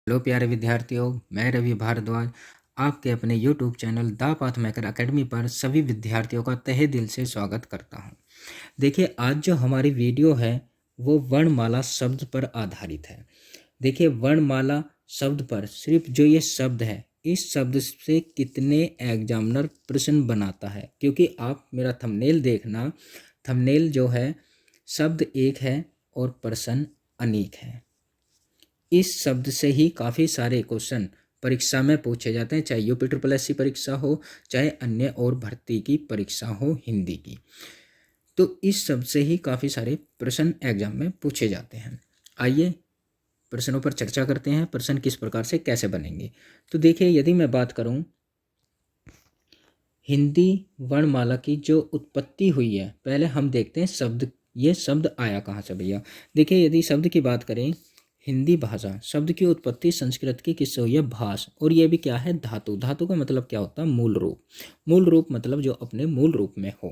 Hello प्यारे विद्यार्थियों, मैं रवि भारद्वाज आपके अपने YouTube channel the path maker academy पर सभी विद्यार्थियों का तहे दिल से स्वागत करता हूं। देखिए, आज जो हमारी वीडियो है वो वर्णमाला शब्द पर आधारित है। देखिए, वर्णमाला शब्द पर सिर्फ जो ये शब्द है, इस शब्द से कितने एग्जामिनर प्रश्न बनाता है, क्योंकि आप मेरा थंबनेल देखना, थंबनेल जो है शब्द एक है और प्रश्न अनेक है। इस शब्द से ही काफ़ी सारे क्वेश्चन परीक्षा में पूछे जाते हैं, चाहे यूपी ट्रिपल एस सी परीक्षा हो, चाहे अन्य और भर्ती की परीक्षा हो हिंदी की। तो इस शब्द से ही काफ़ी सारे प्रश्न एग्जाम में पूछे जाते हैं। आइए प्रश्नों पर चर्चा करते हैं, प्रश्न किस प्रकार से कैसे बनेंगे। तो देखिए, यदि मैं बात करूं हिंदी वर्णमाला की जो उत्पत्ति हुई है, पहले हम देखते हैं शब्द, ये शब्द आया कहाँ से भैया। देखिए, यदि शब्द की बात करें, हिंदी भाषा शब्द की उत्पत्ति संस्कृत की किससे हुई है? भाष। और ये भी क्या है? धातु। धातु का मतलब क्या होता है? मूल रूप। मूल रूप मतलब जो अपने मूल रूप में हो।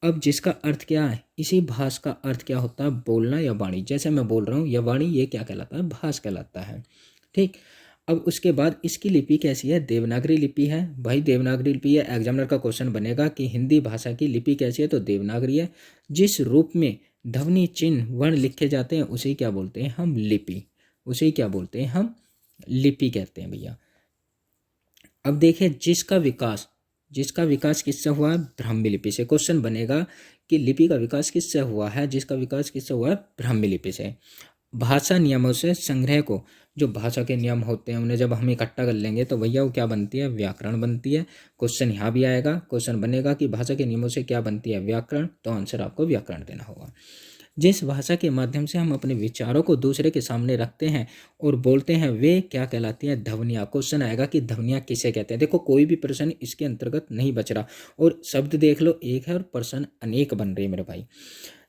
अब जिसका अर्थ क्या है? इसी भाष का अर्थ क्या होता है? बोलना या वाणी। जैसे मैं बोल रहा हूँ या वाणी, ये क्या कहलाता है? भाष कहलाता है। ठीक। अब उसके बाद इसकी लिपि कैसी है? देवनागरी लिपि है। भाई देवनागरी लिपि है, एग्जामिनर का क्वेश्चन बनेगा कि हिंदी भाषा की लिपि कैसी है, तो देवनागरी है। जिस रूप में ध्वनि चिन्ह वर्ण लिखे जाते हैं उसे क्या बोलते हैं? हम लिपि। उसे क्या बोलते हैं? हम लिपि कहते हैं भैया। अब देखिए, जिसका विकास किससे हुआ है? ब्राह्मी लिपि से। क्वेश्चन बनेगा कि लिपि का विकास किससे हुआ है? जिसका विकास किससे हुआ है? ब्राह्मी लिपि से। भाषा नियमों से संग्रह को, जो भाषा के नियम होते हैं उन्हें जब हम इकट्ठा कर लेंगे तो भैया वो क्या बनती है? व्याकरण बनती है। क्वेश्चन यहाँ भी आएगा, क्वेश्चन बनेगा कि भाषा के नियमों से क्या बनती है? व्याकरण। तो आंसर आपको व्याकरण देना होगा। जिस भाषा के माध्यम से हम अपने विचारों को दूसरे के सामने रखते हैं और बोलते हैं, वे क्या कहलाती हैं? ध्वनियाँ। क्वेश्चन आएगा कि ध्वनियाँ किसे कहते हैं। देखो, कोई भी प्रश्न इसके अंतर्गत नहीं बच रहा, और शब्द देख लो एक है और प्रश्न अनेक बन रहे हैं मेरे भाई,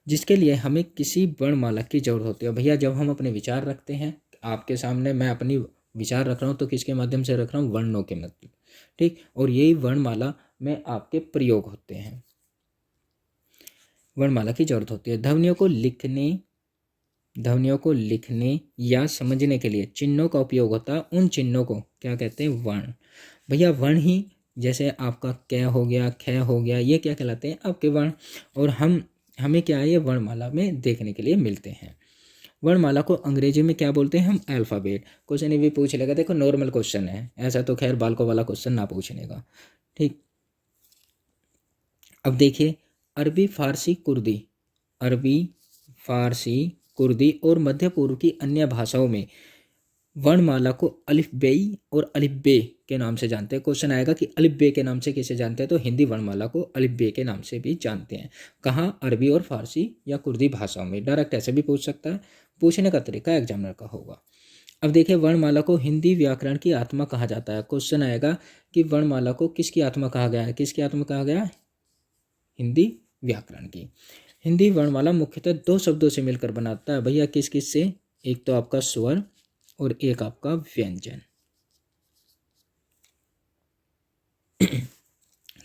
जिसके लिए हमें किसी वर्णमाला की जरूरत होती है भैया। जब हम अपने विचार रखते हैं आपके सामने, मैं अपनी विचार रख रहा हूँ तो किसके माध्यम से रख रहा हूँ? वर्णों के माध्यम। ठीक। और यही वर्णमाला में आपके प्रयोग होते हैं। वर्णमाला की जरूरत होती है ध्वनियों को लिखने या समझने के लिए चिन्हों का उपयोग होता है। उन चिन्हों को क्या कहते हैं? वर्ण। भैया वर्ण ही, जैसे आपका क हो गया, ख हो गया, ये क्या कहलाते हैं? आपके वर्ण। और हमें क्या है? ये वर्णमाला में देखने के लिए मिलते हैं। वर्णमाला को अंग्रेजी में क्या बोलते हैं? हम अल्फाबेट। क्वेश्चन ये भी पूछ लेगा, देखो नॉर्मल क्वेश्चन है, ऐसा तो खैर बालकों वाला क्वेश्चन ना पूछने का। ठीक। अब देखिए, अरबी फारसी कुर्दी और मध्य पूर्व की अन्य भाषाओं में वर्णमाला को अलिफ बेई और अलिफ बे के नाम से जानते हैं। क्वेश्चन आएगा कि अलिफ बे के नाम से किसे जानते हैं? तो हिंदी वर्णमाला को अलिफ बे के नाम से भी जानते हैं। कहाँ? अरबी और फारसी या कुर्दी भाषाओं में। डायरेक्ट ऐसे भी पूछ सकता है, पूछने का तरीका एग्जामिनर का होगा। अब देखिए, वर्णमाला को हिंदी व्याकरण की आत्मा कहा जाता है। क्वेश्चन आएगा कि वर्णमाला को किसकी आत्मा कहा गया है? किसकी आत्मा कहा गया है? हिंदी व्याकरण की। हिंदी वर्णमाला मुख्यतः दो शब्दों से मिलकर बनाता है भैया। किस किस से? एक तो आपका स्वर और एक आपका व्यंजन।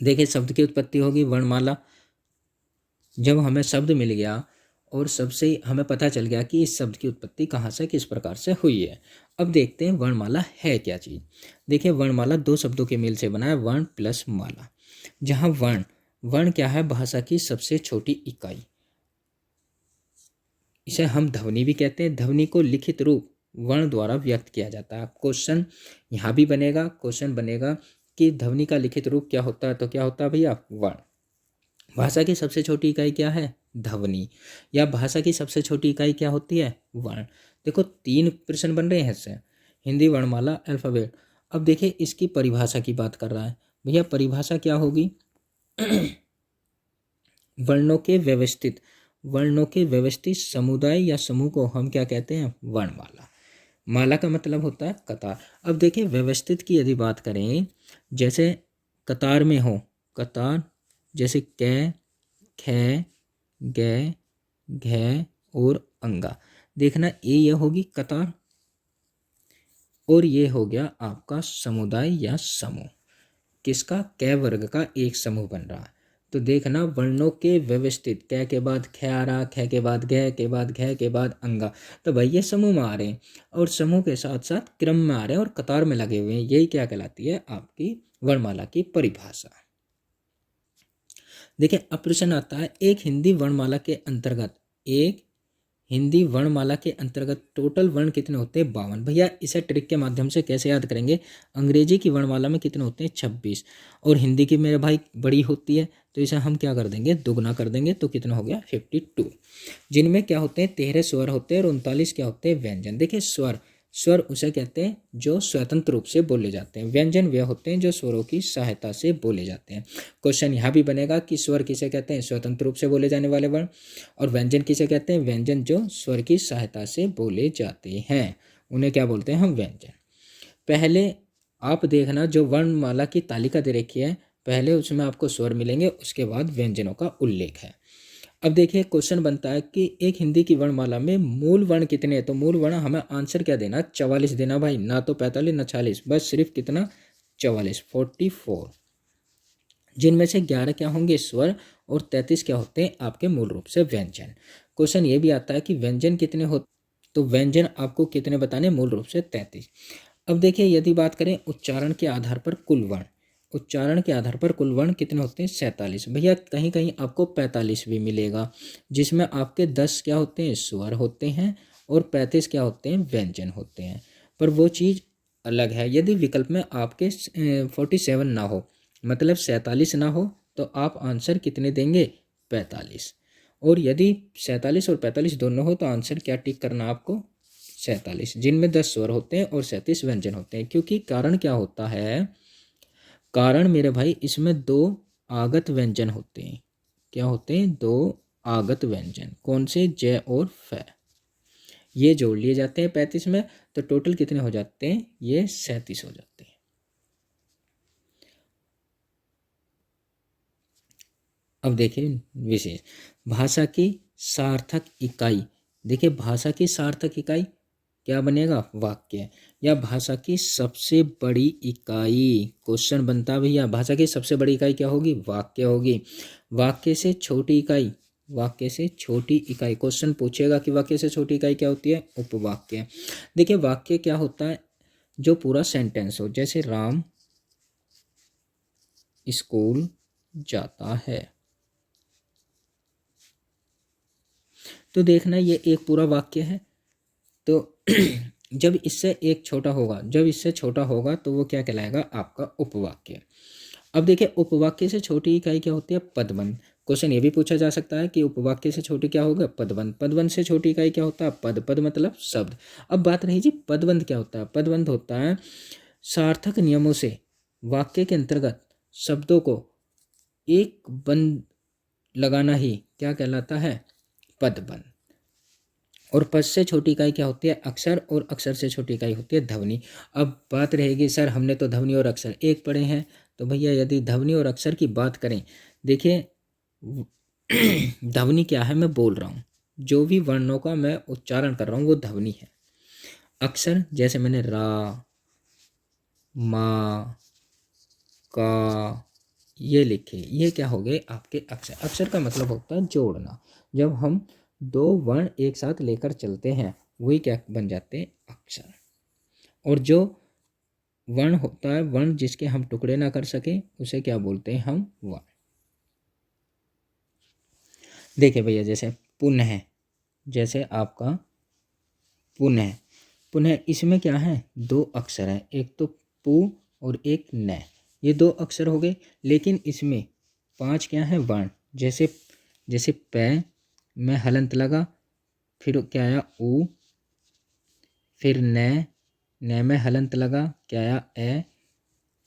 देखिए, शब्द की उत्पत्ति होगी वर्णमाला। जब हमें शब्द मिल गया और सबसे हमें पता चल गया कि इस शब्द की उत्पत्ति कहाँ से किस प्रकार से हुई है। अब देखते हैं वर्णमाला है क्या चीज़। देखिए, वर्णमाला दो शब्दों के मेल से बना है, वर्ण प्लस माला। जहाँ वर्ण क्या है? भाषा की सबसे छोटी इकाई। इसे हम ध्वनि भी कहते हैं। ध्वनि को लिखित रूप वर्ण द्वारा व्यक्त किया जाता है। क्वेश्चन यहाँ भी बनेगा, क्वेश्चन बनेगा कि ध्वनि का लिखित रूप क्या होता है? तो क्या होता है भैया? वर्ण। भाषा की सबसे छोटी इकाई क्या है? ध्वनि। या भाषा की सबसे छोटी इकाई क्या होती है? वर्ण। देखो, तीन प्रश्न बन रहे हैं इससे। हिंदी वर्णमाला अल्फाबेट। अब देखिए, इसकी परिभाषा की बात कर रहा है भैया। परिभाषा क्या होगी? वर्णों के व्यवस्थित समुदाय या समूह को हम क्या कहते हैं? वर्णमाला। माला का मतलब होता है कतार। अब देखिए, व्यवस्थित की यदि बात करें, जैसे कतार में हो, कतार जैसे क, ख, ग, घ और अंगा। देखना, ये होगी कतार और ये हो गया आपका समुदाय या समूह। किसका? क वर्ग का एक समूह बन रहा है। तो देखना वर्णों के व्यवस्थित क के बाद ख आ रहा, ख के बाद घ के बाद घ के बाद अंगा, तो भाई ये समूह में आ रहे हैं और समूह के साथ साथ क्रम में आ रहे हैं और कतार में लगे हुए हैं। यही क्या कहलाती है आपकी वर्णमाला की परिभाषा। देखिए अब प्रश्न आता है, एक हिंदी वर्णमाला के अंतर्गत टोटल वर्ण कितने होते हैं? 52। भैया इसे ट्रिक के माध्यम से कैसे याद करेंगे? अंग्रेजी की वर्णमाला में कितने होते हैं? 26। और हिंदी की मेरे भाई बड़ी होती है, तो इसे हम क्या कर देंगे? दुगना कर देंगे, तो कितना हो गया? 52। जिनमें क्या होते हैं? 13 स्वर होते हैं और 39 क्या होते हैं? व्यंजन। देखिए स्वर उसे कहते हैं जो स्वतंत्र रूप से बोले जाते हैं। व्यंजन वे होते हैं जो स्वरों की सहायता से बोले जाते हैं। क्वेश्चन यहाँ भी बनेगा कि स्वर किसे कहते हैं? स्वतंत्र रूप से बोले जाने वाले वर्ण। और व्यंजन किसे कहते हैं? व्यंजन जो स्वर की सहायता से बोले जाते हैं, उन्हें क्या बोलते हैं हम? व्यंजन। पहले आप देखना जो वर्णमाला की तालिका दे रखी है, पहले उसमें आपको स्वर मिलेंगे, उसके बाद व्यंजनों का उल्लेख है। अब देखिए क्वेश्चन बनता है कि एक हिंदी की वर्णमाला में मूल वर्ण कितने हैं? तो मूल वर्ण हमें आंसर क्या देना? 44 देना भाई, ना तो 45 ना 46, बस सिर्फ कितना? 44, 44। जिनमें से 11 क्या होंगे? स्वर, और 33 क्या होते हैं? आपके मूल रूप से व्यंजन। क्वेश्चन ये भी आता है कि व्यंजन कितने होते? तो व्यंजन आपको कितने बताने? मूल रूप से 33। अब देखिए यदि बात करें उच्चारण के आधार पर कुल वर्ण, उच्चारण के आधार पर कुल वर्ण कितने होते हैं? 47। भैया कहीं कहीं आपको 45 भी मिलेगा, जिसमें आपके 10 क्या होते हैं? स्वर होते हैं, और 35 क्या होते हैं? व्यंजन होते हैं। पर वो चीज़ अलग है, यदि विकल्प में आपके 47 ना हो, मतलब 47 ना हो, तो आप आंसर कितने देंगे? 45। और यदि 47 और 45 दोनों हो, तो आंसर क्या टिक करना आपको? 47, जिनमें 10 स्वर होते हैं और 37 व्यंजन होते हैं। क्योंकि कारण क्या होता है? कारण मेरे भाई इसमें 2 आगत व्यंजन होते हैं। क्या होते हैं? 2 आगत व्यंजन। कौन से? ज और फ। ये जोड़ लिए जाते हैं 35 में, तो टोटल कितने हो जाते हैं? ये 37 हो जाते हैं। अब देखिए विशेष भाषा की सार्थक इकाई। देखिए भाषा की सार्थक इकाई क्या बनेगा? वाक्य। या भाषा की सबसे बड़ी इकाई, क्वेश्चन बनता भैया भाषा की सबसे बड़ी इकाई क्या होगी? वाक्य होगी। वाक्य से छोटी इकाई, वाक्य से छोटी इकाई, क्वेश्चन पूछेगा कि वाक्य से छोटी इकाई क्या होती है? उपवाक्य। देखिए वाक्य क्या होता है? जो पूरा सेंटेंस हो, जैसे राम स्कूल जाता है, तो देखना ये एक पूरा वाक्य है। तो जब इससे एक छोटा होगा, जब इससे छोटा होगा तो वो क्या कहलाएगा? आपका उपवाक्य। अब देखिए उपवाक्य से छोटी इकाई क्या होती है? पदबंध। क्वेश्चन ये भी पूछा जा सकता है कि उपवाक्य से छोटी क्या होगा? पदबंध। पदबंध से छोटी इकाई क्या होता है? पद। पद मतलब शब्द। अब बात रही जी पदबंध क्या होता है? पदबंध होता है सार्थक नियमों से वाक्य के अंतर्गत शब्दों को एक बंद लगाना ही क्या कहलाता है? पदबंध। और पद से छोटी इकाई क्या होती है? अक्षर, और अक्षर से छोटी इकाई होती है ध्वनि। अब बात रहेगी सर हमने तो ध्वनि और अक्षर एक पढ़े हैं, तो भैया यदि ध्वनि और अक्षर की बात करें, देखिए ध्वनि क्या है? मैं बोल रहा हूँ, जो भी वर्णों का मैं उच्चारण कर रहा हूँ वो ध्वनि है। अक्षर जैसे मैंने रा, मा, का ये लिखे, ये क्या हो गए? आपके अक्षर। अक्षर का मतलब होता है जोड़ना। जब हम 2 वर्ण एक साथ लेकर चलते हैं, वही क्या बन जाते हैं? अक्षर। और जो वर्ण होता है, वर्ण जिसके हम टुकड़े ना कर सके, उसे क्या बोलते हैं हम? वर्ण। देखिए भैया जैसे पुनः, जैसे आपका पुनः, पुनः इसमें क्या है? 2 अक्षर है, एक तो पु और एक न। ये 2 अक्षर हो गए, लेकिन इसमें 5 क्या है? वर्ण। जैसे जैसे प में हलंत लगा, फिर क्या आया? ऊ, फिर न में हलंत लगा, क्या आया? ए,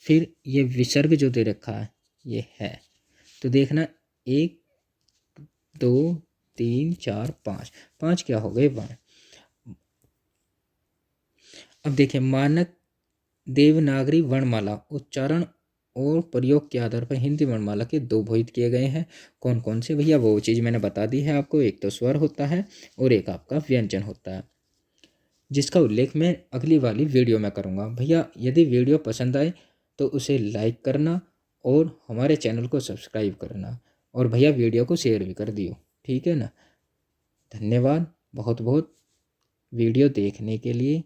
फिर ये विसर्ग जो दे रखा है ये है। तो देखना 1 2 3 4 5, 5 क्या हो गए? वर्ण। अब देखिए मानक देवनागरी वर्णमाला उच्चारण और प्रयोग के आधार पर हिंदी वर्णमाला के 2 भेद किए गए हैं। कौन कौन से? भैया वो चीज़ मैंने बता दी है आपको, एक तो स्वर होता है और एक आपका व्यंजन होता है, जिसका उल्लेख मैं अगली वाली वीडियो में करूँगा। भैया यदि वीडियो पसंद आए तो उसे लाइक करना और हमारे चैनल को सब्सक्राइब करना। और भैया वीडियो को शेयर भी कर दियो, ठीक है ना। धन्यवाद बहुत बहुत वीडियो देखने के लिए।